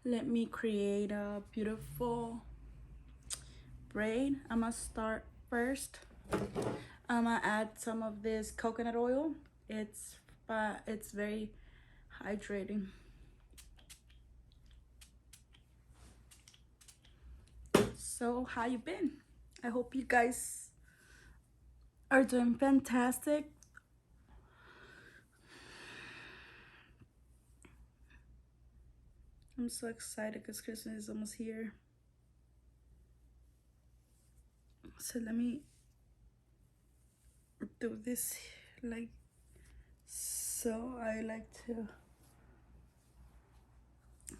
let me create a beautiful braid. I'm gonna start first. I'm gonna add some of this coconut oil. It's very hydrating. So how you been? I hope you guys are doing fantastic. I'm so excited because Christmas is almost here. So let me do this like so. I like to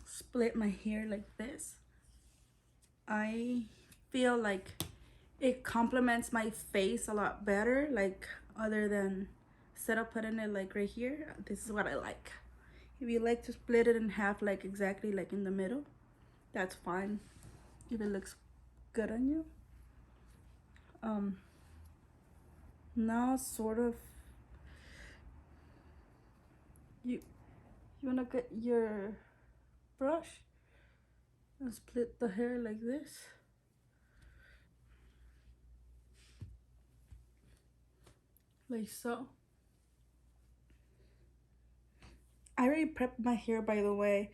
split my hair like this. I feel like it complements my face a lot better, like other than instead of putting it like right here. This is what I like. If you like to split it in half, like exactly like in the middle, that's fine if it looks good on you. Now sort of you wanna get your brush and split the hair like this, like so. I already prepped my hair, by the way.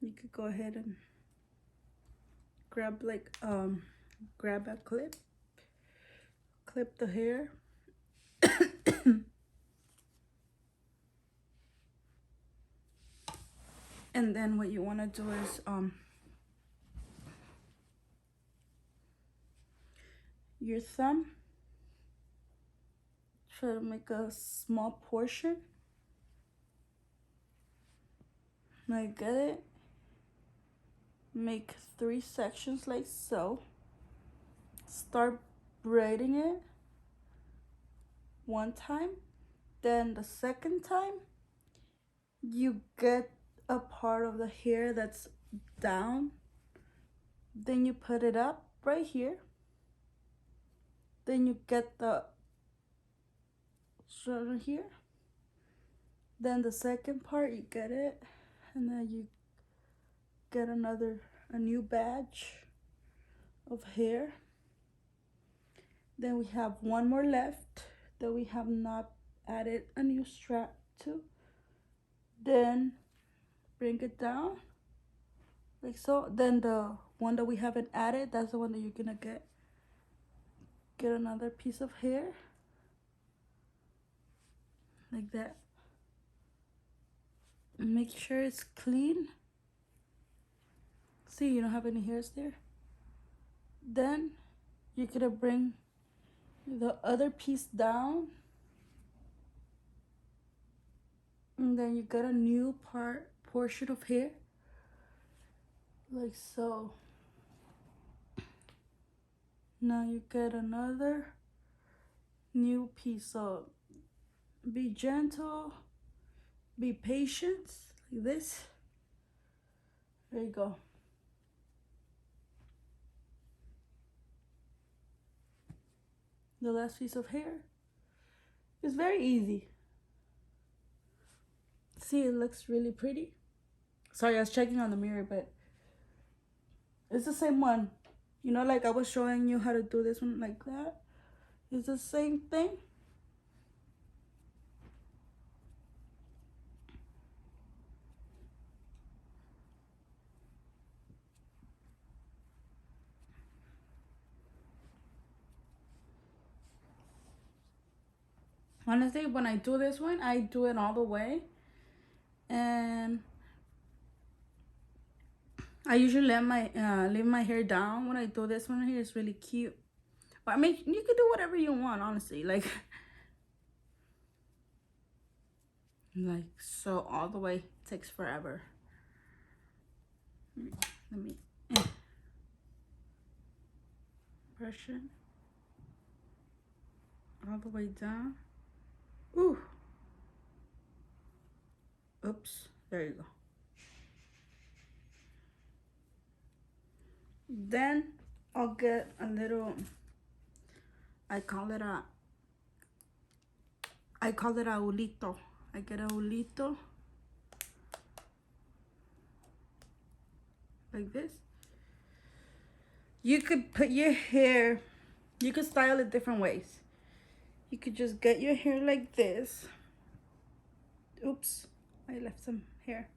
You could go ahead and grab like grab a clip the hair. And then what you want to do is your thumb, try to make a small portion like get it, make 3 sections like so, start braiding it one time, then the second time you get a part of the hair that's down, then you put it up right here, then you get the shoulder here, then the second part you get it, and then you get a new batch of hair. Then we have one more left that we have not added a new strap to. Then bring it down like so. Then the one that we haven't added, that's the one that you're gonna get another piece of hair like that. Make sure it's clean. See, you don't have any hairs there. Then you're gonna bring the other piece down, and then you got a new portion of hair like so. Now you get another new piece. So be gentle, be patient, like this. There you go. The last piece of hair. It's very easy. See, it looks really pretty. Sorry, I was checking on the mirror, but it's the same one. You know, like I was showing you how to do this one like that. It's the same thing. Honestly, when I do this one, I do it all the way. And I usually let my leave my hair down when I do this one here. It's really cute. But I mean, you can do whatever you want, honestly. Like so all the way. It takes forever. Let me brush it all the way down. Ooh. Oops. There you go. Then I'll get a little, I call it a hulito. I get a hulito. like this. You could put your hair, you could style it different ways. You could just get your hair like this. Oops, I left some hair.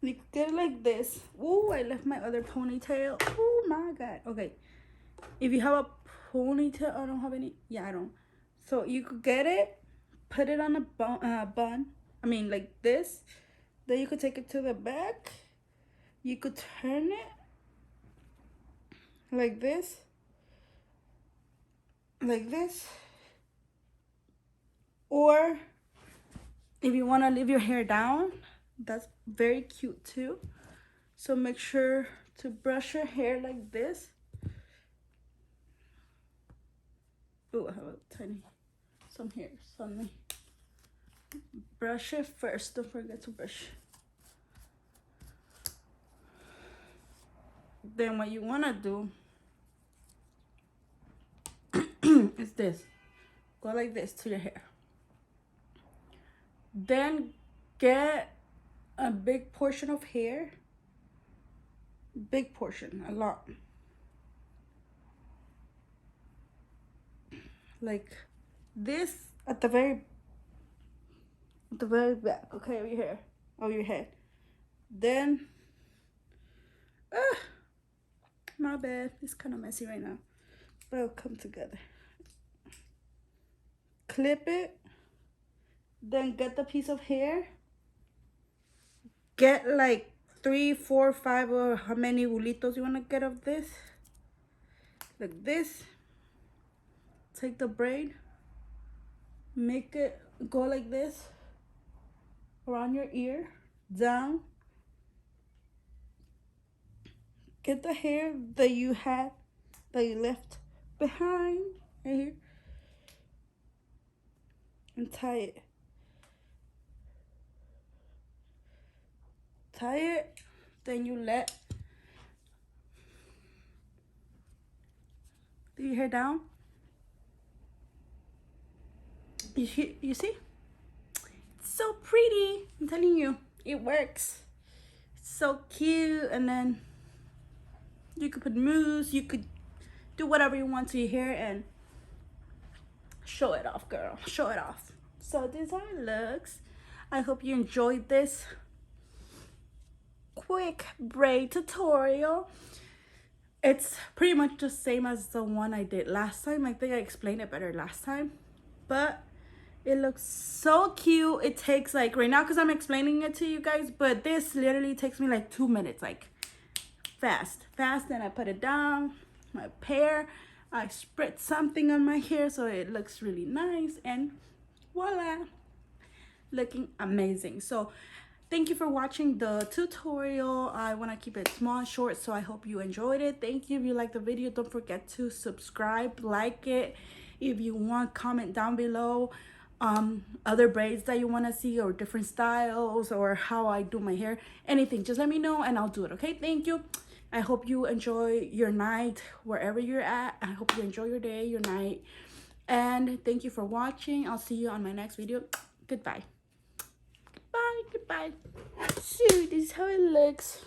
You could get it like this. Ooh, I left my other ponytail. Oh my god. Okay, if you have a ponytail, I don't have any. Yeah, I don't. So you could get it, put it on a bun. I mean, like this. Then you could take it to the back. You could turn it like this. Like this. Or if you want to leave your hair down, that's very cute too. So make sure to brush your hair like this. Oh, I have a tiny, some hairs on me. Brush it first, don't forget to brush. Then what you want to do is this. Go like this to your hair. Then get a big portion of hair. Big portion, a lot. Like this at the very back, okay, of your hair, of your head. Then, my bad, it's kind of messy right now, but it'll come together. Clip it, then get the piece of hair. Get like 3, 4, 5, or how many bulitos you want to get of this. Like this. Take the braid, make it go like this around your ear, down. Get the hair that you had, that you left behind right here, and tie it. Tie it, then you let your hair down. You see? It's so pretty. I'm telling you, it works. It's so cute. And then you could put mousse. You could do whatever you want to your hair and show it off, girl. Show it off. So this is how it looks. I hope you enjoyed this quick braid tutorial. It's pretty much the same as the one I did last time. I think I explained it better last time, but it looks so cute. It takes like right now, because I'm explaining it to you guys, but this literally takes me like 2 minutes, like fast. Then I put it down, my hair, I spread something on my hair so it looks really nice, and voila, looking amazing. So thank you for watching the tutorial. I want to keep it small and short, so I hope you enjoyed it. Thank you. If you liked the video, don't forget to subscribe, like it. If you want, comment down below other braids that you want to see, or different styles, or how I do my hair, anything. Just let me know and I'll do it. Okay, thank you. I hope you enjoy your night wherever you're at. I hope you enjoy your day, your night, and thank you for watching. I'll see you on my next video. Goodbye. Goodbye. So this is how it looks.